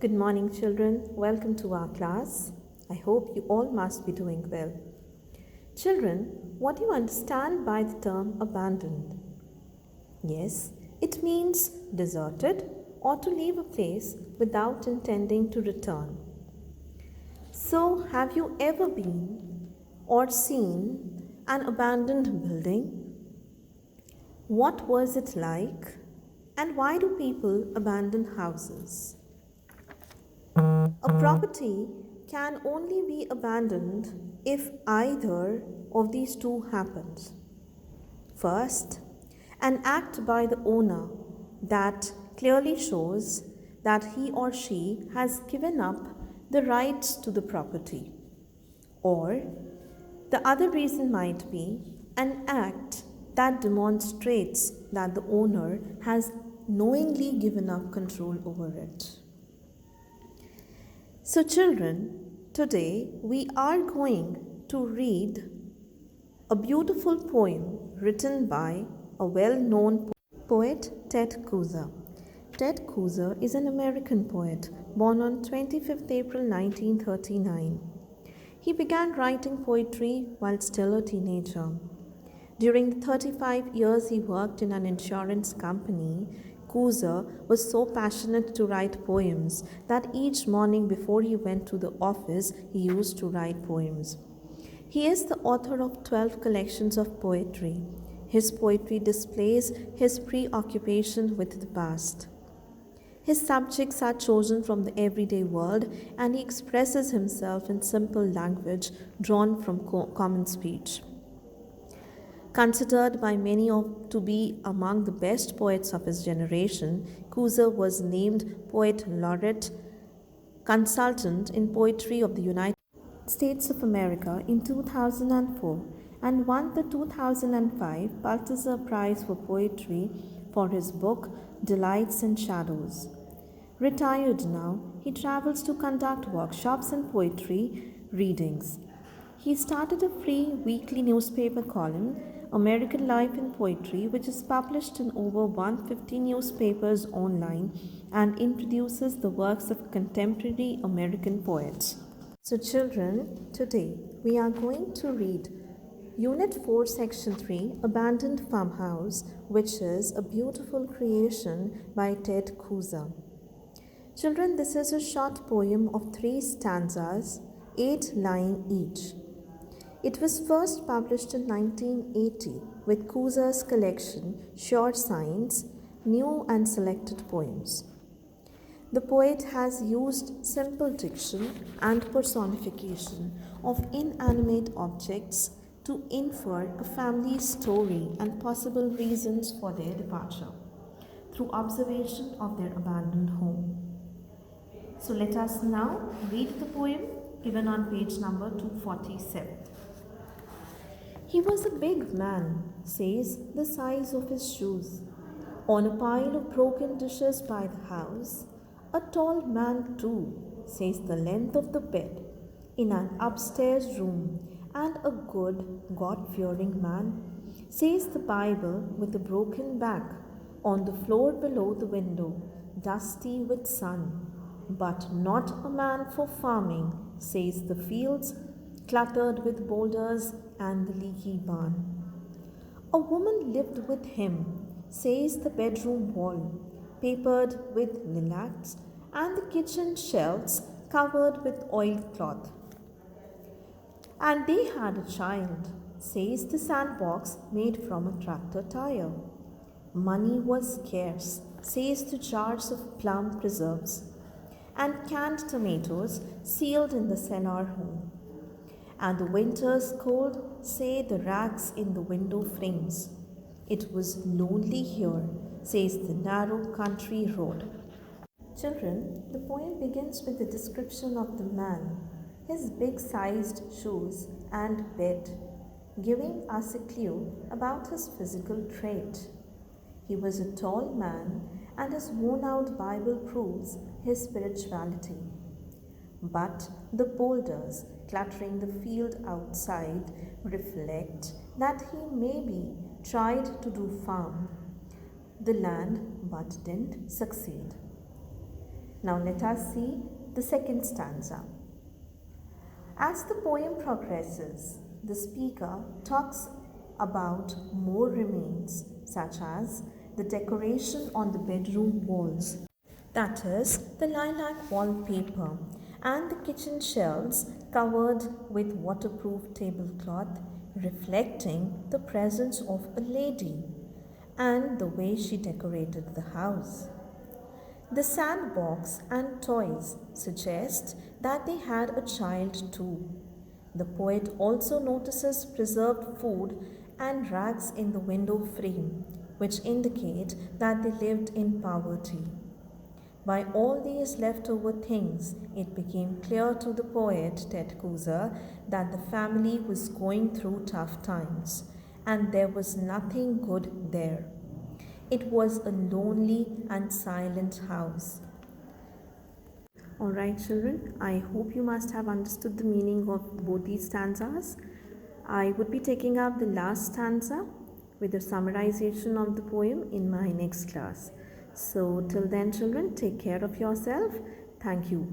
Good morning, children. Welcome to our class. I hope you all must be doing well. Children, what do you understand by the term abandoned? Yes, it means deserted or to leave a place without intending to return. So, have you ever been or seen an abandoned building? What was it like? And why do people abandon houses? A property can only be abandoned if either of these two happens. First, an act by the owner that clearly shows that he or she has given up the rights to the property. Or the other reason might be an act that demonstrates that the owner has knowingly given up control over it. So, children, today we are going to read a beautiful poem written by a well known poet, Ted Kooser. Ted Kooser is an American poet born on 25th April 1939. He began writing poetry while still a teenager. During the 35 years he worked in an insurance company, Kooser was so passionate to write poems that each morning before he went to the office, he used to write poems. He is the author of 12 collections of poetry. His poetry displays his preoccupation with the past. His subjects are chosen from the everyday world, and he expresses himself in simple language drawn from common speech. Considered by many to be among the best poets of his generation, Kooser was named Poet Laureate Consultant in Poetry of the United States of America in 2004 and won the 2005 Pulitzer Prize for Poetry for his book Delights in Shadows. Retired now, he travels to conduct workshops and poetry readings. He started a free weekly newspaper column, American Life in Poetry, which is published in over 150 newspapers online and introduces the works of contemporary American poets. So, children, today we are going to read Unit 4, Section 3, Abandoned Farmhouse, which is a beautiful creation by Ted Kooser. Children, this is a short poem of 3 stanzas, 8 lines each. It was first published in 1980 with Kooser's collection Short Signs, New and Selected Poems. The poet has used simple diction and personification of inanimate objects to infer a family's story and possible reasons for their departure through observation of their abandoned home. So let us now read the poem given on page number 247. He was a big man, says the size of his shoes. On a pile of broken dishes by the house, a tall man too, says the length of the bed, in an upstairs room, and a good, God-fearing man, says the Bible with a broken back, on the floor below the window, dusty with sun, but not a man for farming, says the fields, cluttered with boulders and the leaky barn. A woman lived with him, says the bedroom wall, papered with lilacs, and the kitchen shelves covered with oilcloth. And they had a child, says the sandbox made from a tractor tire. Money was scarce, says the jars of plum preserves, and canned tomatoes sealed in the cellar home. And the winter's cold, say the rags in the window frames. It was lonely here, says the narrow country road. Children, the poem begins with the description of the man, his big-sized shoes and bed, giving us a clue about his physical trait. He was a tall man, and his worn-out Bible proves his spirituality. But the boulders cluttering the field outside reflect that he maybe tried to do farm the land but didn't succeed. Now let us see the second stanza. As the poem progresses, the speaker talks about more remains, such as the decoration on the bedroom walls, that is, the lilac wallpaper, and the kitchen shelves covered with waterproof tablecloth, reflecting the presence of a lady, and the way she decorated the house. The sandbox and toys suggest that they had a child too. The poet also notices preserved food and rags in the window frame, which indicate that they lived in poverty. By all these leftover things, it became clear to the poet Ted Kuzer that the family was going through tough times, and there was nothing good there. It was a lonely and silent house. Alright, children, I hope you must have understood the meaning of both these stanzas. I would be taking up the last stanza with a summarization of the poem in my next class. So, till then, children, take care of yourself. Thank you.